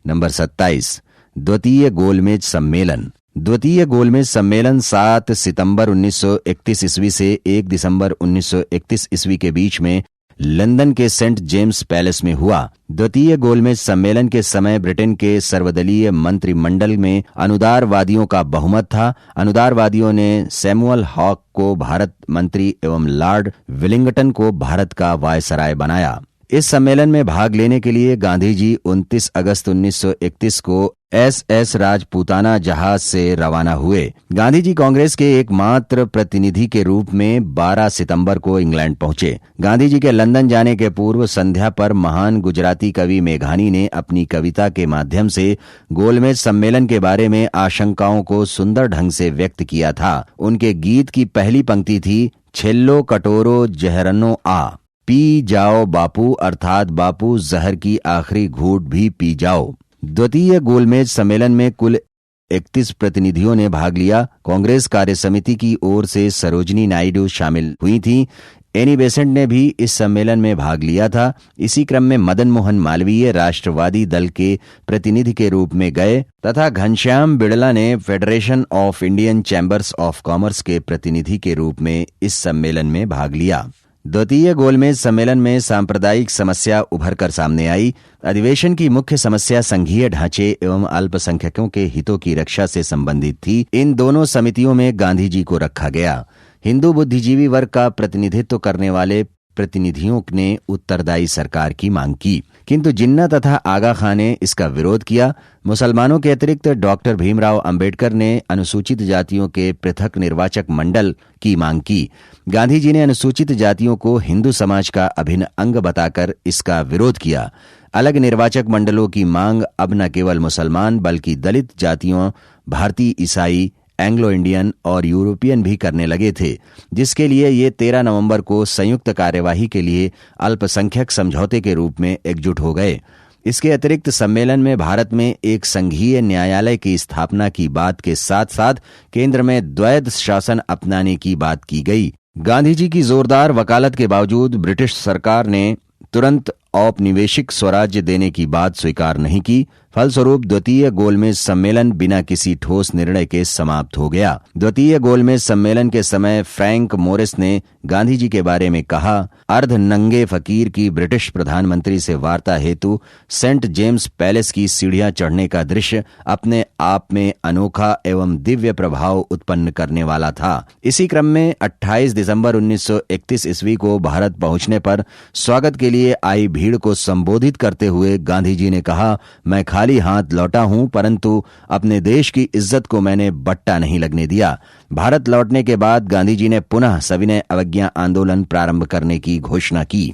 Number 27, द्वितीय गोलमेज सम्मेलन। द्वितीय गोलमेज सम्मेलन 7 सितंबर 1931 ईस्वी से 1 दिसंबर 1931 ईस्वी के बीच में लंदन के सेंट जेम्स पैलेस में हुआ। द्वितीय गोलमेज सम्मेलन के समय ब्रिटेन के सर्वदलीय मंत्रिमंडल में अनुदारवादियों का बहुमत था। अनुदारवादियों ने सैमुअल हॉक को भारत मंत्री एवं लॉर्ड विलिंगटन को भारत का वायसराय बनाया। इस सम्मेलन में भाग लेने के लिए गांधी जी 29 अगस्त 1931 को SS राजपूताना जहाज से रवाना हुए। गांधी जी कांग्रेस के एकमात्र प्रतिनिधि के रूप में 12 सितंबर को इंग्लैंड पहुंचे। गांधी जी के लंदन जाने के पूर्व संध्या पर महान गुजराती कवि मेघानी ने अपनी कविता के माध्यम से गोलमेज सम्मेलन के बारे में आशंकाओं को सुंदर ढंग से व्यक्त किया था। उनके गीत की पहली पंक्ति थी, छेल्लो कटोरो जहरनो आ, पी जाओ बापू, अर्थात बापू जहर की आखिरी घूंट भी पी जाओ। द्वितीय गोलमेज सम्मेलन में कुल 31 प्रतिनिधियों ने भाग लिया। कांग्रेस कार्य समिति की ओर से सरोजनी नायडू शामिल हुई थीं। एनी बेसेंट ने भी इस सम्मेलन में भाग लिया था। इसी क्रम में मदन मोहन मालवीय राष्ट्रवादी दल के प्रतिनिधि के रूप में गए तथा घनश्याम बिड़ला ने federation of Indian chambers of commerce के प्रतिनिधि के रूप में इस सम्मेलन में भाग लिया। द्वितीय गोलमेज सम्मेलन में सांप्रदायिक समस्या उभर कर सामने आई। अधिवेशन की मुख्य समस्या संघीय ढांचे एवं अल्पसंख्यकों के हितों की रक्षा से संबंधित थी। इन दोनों समितियों में गांधी जी को रखा गया। हिंदू बुद्धिजीवी वर्ग का प्रतिनिधित्व करने वाले प्रतिनिधियों ने उत्तरदायी सरकार की मांग की, किंतु जिन्ना तथा आगा खां ने इसका विरोध किया। मुसलमानों के अतिरिक्त डॉक्टर भीमराव अंबेडकर ने अनुसूचित जातियों के पृथक निर्वाचक मंडल की मांग की। गांधी जी ने अनुसूचित जातियों को हिंदू समाज का अभिन्न अंग बताकर इसका विरोध किया। अलग निर्वाचक मंडलों की मांग अब न केवल मुसलमान बल्कि दलित जातियों, भारतीय ईसाई, एंग्लो इंडियन और यूरोपियन भी करने लगे थे, जिसके लिए ये 13 नवंबर को संयुक्त कार्यवाही के लिए अल्पसंख्यक समझौते के रूप में एकजुट हो गए। इसके अतिरिक्त सम्मेलन में भारत में एक संघीय न्यायालय की स्थापना की बात के साथ साथ केंद्र में द्वैध शासन अपनाने की बात की गई। गांधी जी की जोरदार वकालत के बावजूद ब्रिटिश सरकार ने तुरंत औपनिवेशिक स्वराज्य देने की बात स्वीकार नहीं की। फलस्वरूप द्वितीय गोलमेज सम्मेलन बिना किसी ठोस निर्णय के समाप्त हो गया। द्वितीय गोलमेज सम्मेलन के समय फ्रैंक मोरिस ने गांधी जी के बारे में कहा, अर्ध नंगे फकीर की ब्रिटिश प्रधानमंत्री से वार्ता हेतु सेंट जेम्स पैलेस की सीढ़ियां चढ़ने का दृश्य अपने आप में अनोखा एवं दिव्य प्रभाव उत्पन्न करने वाला था। इसी क्रम में 28 दिसंबर 1931 ईस्वी को भारत पहुंचने पर स्वागत के लिए आई भीड़ को संबोधित करते हुए गांधी जी ने कहा, मैं खाली हाथ लौटा हूं, परंतु अपने देश की इज्जत को मैंने बट्टा नहीं लगने दिया। भारत लौटने के बाद गांधी जी ने पुनः सविनय अवज्ञा आंदोलन प्रारंभ करने की घोषणा की।